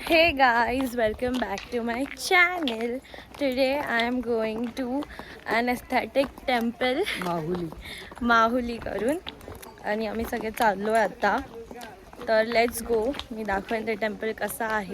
Hey guys, welcome back to my channel. Today I am going to an aesthetic temple Mahuli करून आणि आम्ही सगळे चाललो आहे आता. तर लेट्स गो. मी दाखवेन ते टेम्पल कसं आहे.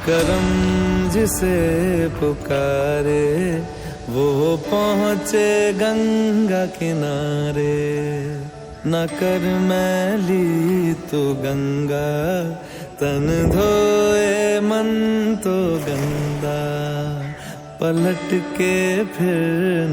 करम जिसे पुकारे वो पहुँचे गंगा किनारे न कर मैली तो गंगा तन धोए मन तो गंदा पलट के फिर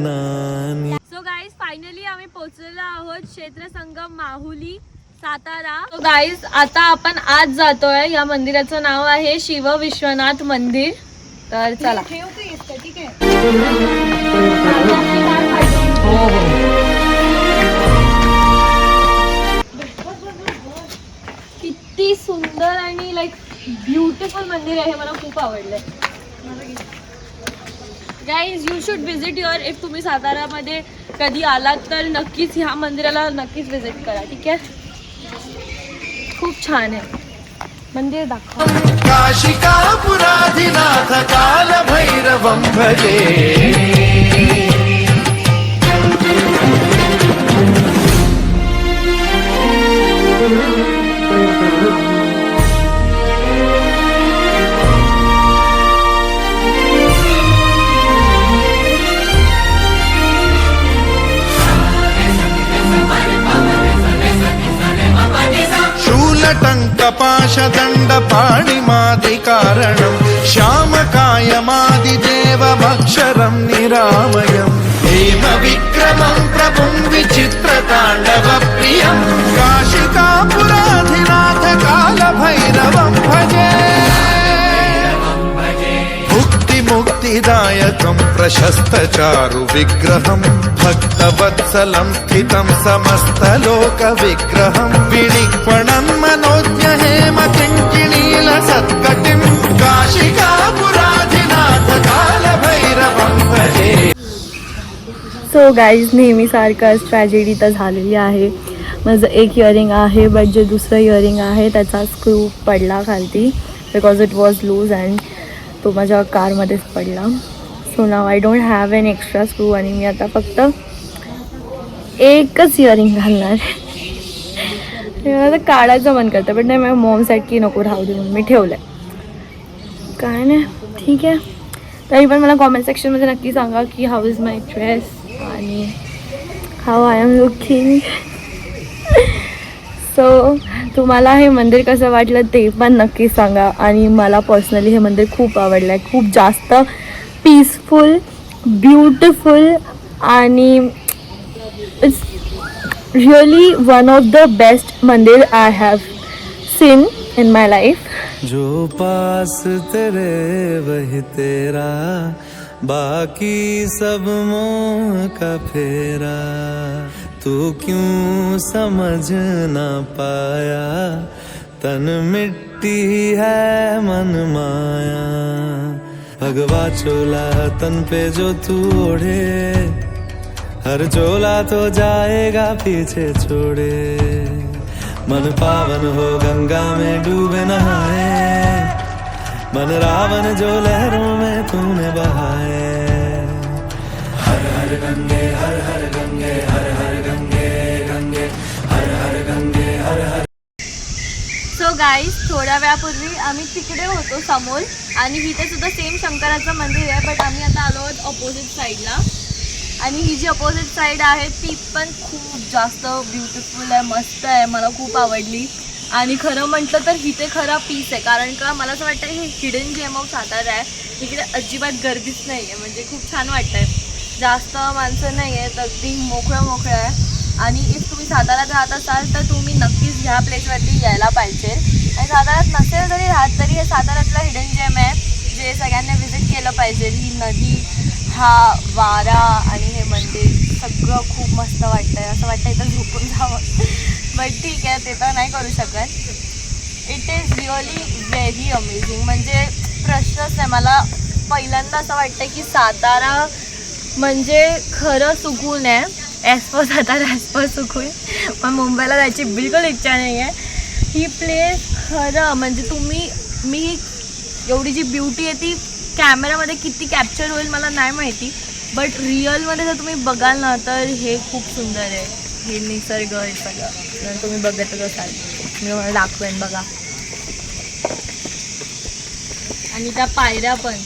नानी. सो गाईज फायनली आम्ही पोहोचलेलो आहोत क्षेत्र संगम माहुली सातारा. सो गाईज आता आपण आज जातोय. या मंदिराचं नाव आहे शिव विश्वनाथ मंदिर. तर चला. किती सुंदर आणि लाईक ब्युटिफुल मंदिर आहे. मला खूप आवडलंय. Guys you should visit your. If तुम्ही सातारामध्ये कधी आलात तर नक्कीच ह्या मंदिराला नक्कीच विजिट करा. ठीक आहे. खूप छान आहे मंदिर. दाखव. काशिकापुराधिनाथ काल भैरवं भजे. शूलटङ्कपाशदण्डपाणिमादिकारणं श्यामकायमादिदेवमक्षरं निरामयं हेमविक्रमं प्रभुं विचित्रताण्डवप्रियं काशिकापुराधिनाथ कालभैरवं भजे. मुक्तिदायकं प्रशस्तचारु विग्रहं भक्तवत्सलं स्थितं समस्तलोकविग्रहं विनिक्वणं मनोज्ञ हेमकिङ्किणीलसत्कटिं काशिकापुराधिनाथ कालभैरवं भजे. सो गाईज नेहमीसारखंच ट्रॅजेडी तर झालेली आहे. माझं एक इयरिंग आहे बट जे दुसरं इयरिंग आहे त्याचा स्क्रू पडला खालती because it was loose and तो माझ्या कारमध्येच पडला. So now I don't have an extra screw आणि मी आता फक्त एकच इयरिंग घालणार. मला काढायचं मन करतं बट नाही. माझ्या मॉमसाठी की नको राहू दे म्हणून मी ठेवलं आहे. काय नाही ठीक आहे. तरी पण मला कॉमेंट सेक्शनमध्ये नक्की सांगा की हाऊ इज माय ड्रेस आणि how I am looking. So तुम्हाला हे मंदिर कसं वाटलं ते पण नक्की सांगा. आणि मला पर्सनली हे मंदिर खूप आवडलं आहे. खूप जास्त पीसफुल ब्युटिफुल आणि it's really one of the best mandir I have seen in my life. जो पास तेरे वही तेरा बाकी सब मोह का फेरा तू क्यों समझ ना पाया तन मिट्टी है मन माया भगवा चोला तन पे जो तू ओढ़े हर चोला तो जाएगा पीछे छोड़े मन पावन हो गंगा में डूबे नहाए मन रावण जो लहरों में तूने बहाए हर हर गंगे हर हर गंगे हर हर गंगे गंगे हर हर गंगे हर हर. सो गाईज थोड्या वेळापूर्वी आम्ही तिकडे होतो समोर आणि इथे सुद्धा सेम शंकराचं मंदिर आहे बट आम्ही आता आलो आहोत ऑपोजिट साईडला. आणि ही जी अपोजिट साईड आहे ती पण खूप जास्त ब्युटिफुल आहे, मस्त आहे, मला खूप आवडली. आणि खरं म्हटलं तर इथे खरा पीस आहे, कारण का मला असं वाटतं हे हिडन जेम ऑफ सातारा आहे. इकडे अजिबात गर्दीच नाही आहे, म्हणजे खूप छान वाटतं आहे. जास्त माणसं नाही आहेत, अगदी मोकळं आहे. आणि इफ तुम्ही साताऱ्यात राहत असाल तर तुम्ही नक्कीच ह्या प्लेसवरती यायला पाहिजे. आणि साताऱ्यात नसेल तरी राहत तरी हे साताऱ्यातलं हिडन जेम आहे जे सगळ्यांनी व्हिजिट केलं पाहिजे. ही नदी, हा वारा आणि हे मंदिर सगळं खूप मस्त वाटतं आहे. असं वाटतं इथं झोपून जावं, बट ठीक आहे, ते तर नाही करू शकत. It is really very amazing. म्हणजे प्रश्नच नाही. मला पहिल्यांदा असं वाटतं की सातारा म्हणजे खरं सुकून आहे. As per Satara, as per सुकून. पण मुंबईला जायची बिलकुल इच्छा नाही आहे. ही प्लेस खरं म्हणजे मी एवढी जी ब्युटी आहे ती कॅमेरामध्ये किती कॅप्चर होईल मला नाही माहिती, बट रिअलमध्ये जर तुम्ही बघाल ना तर हे खूप सुंदर आहे. हे निसर्ग हे सगळं तुम्ही बघतच असाल. मी मला दाखवेन बघा. आणि त्या पायऱ्या पण.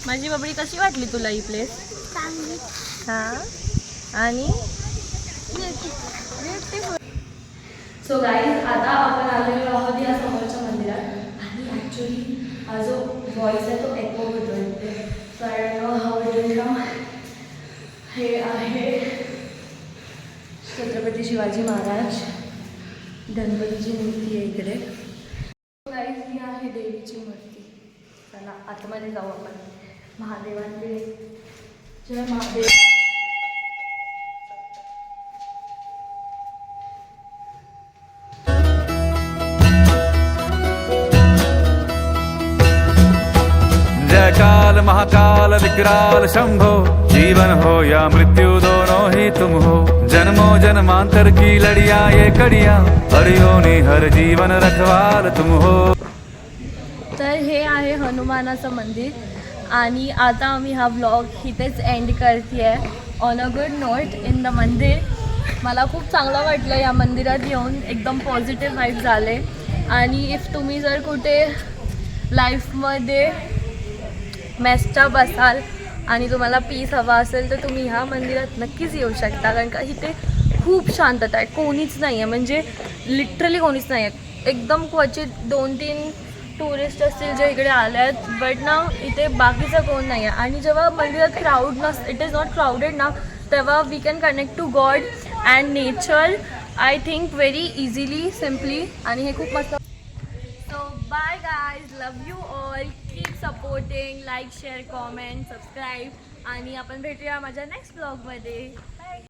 माझी बबडी कशी वाटली तुला ही प्लेस? हां. आणि सो गाईज आता आपण आलेलो आहोत या समोरच्या मंदिरात. आणि ॲक्च्युली हा जो व्हॉइस आहे तो एको होतोय, कारण हे आहे छत्रपती शिवाजी महाराज. गणपतीची मूर्ती आहे इकडे. गाईज ही आहे देवीची मूर्ती. चला आतमध्ये जाऊ आपण. महादेवांचे जय महादेव. जयकाल महाकाल विकराल शंभो, जीवन हो या मृत्यु दोनों ही तुम हो, जन्मों जन्मांतर की लड़िया ये कड़िया, हरियोनी हर जीवन रखवाल तुम हो. तर हे आहे हनुमानाचं मंदिर. आणि आता आम्ही हा व्लॉग इथेच एंड करते आहे on a good note in the मंदिर. मला खूप चांगलं वाटलं या मंदिरात येऊन. एकदम पॉझिटिव्ह वाईब झाले. आणि इफ तुम्ही जर कुठे लाईफमध्ये मेस्टअप असाल आणि तुम्हाला पीस हवा असेल तर तुम्ही ह्या मंदिरात नक्कीच येऊ शकता, कारण का इथे खूप शांतता आहे. कोणीच नाही आहे, म्हणजे लिटरली कोणीच नाही आहे. एकदम क्वचित 2-3 टुरिस्ट असतील जे इकडे आले आहेत, बट ना इथे बाकीचं कोण नाही आहे. आणि जेव्हा मंदिरात crowd it is not crowded ना, तेव्हा we can connect to God and nature I think very easily, simply. आणि हे खूप मस्त. So bye guys, love you all. Keep supporting, like, share, comment, subscribe. आणि आपण भेटूया माझ्या नेक्स्ट ब्लॉगमध्ये.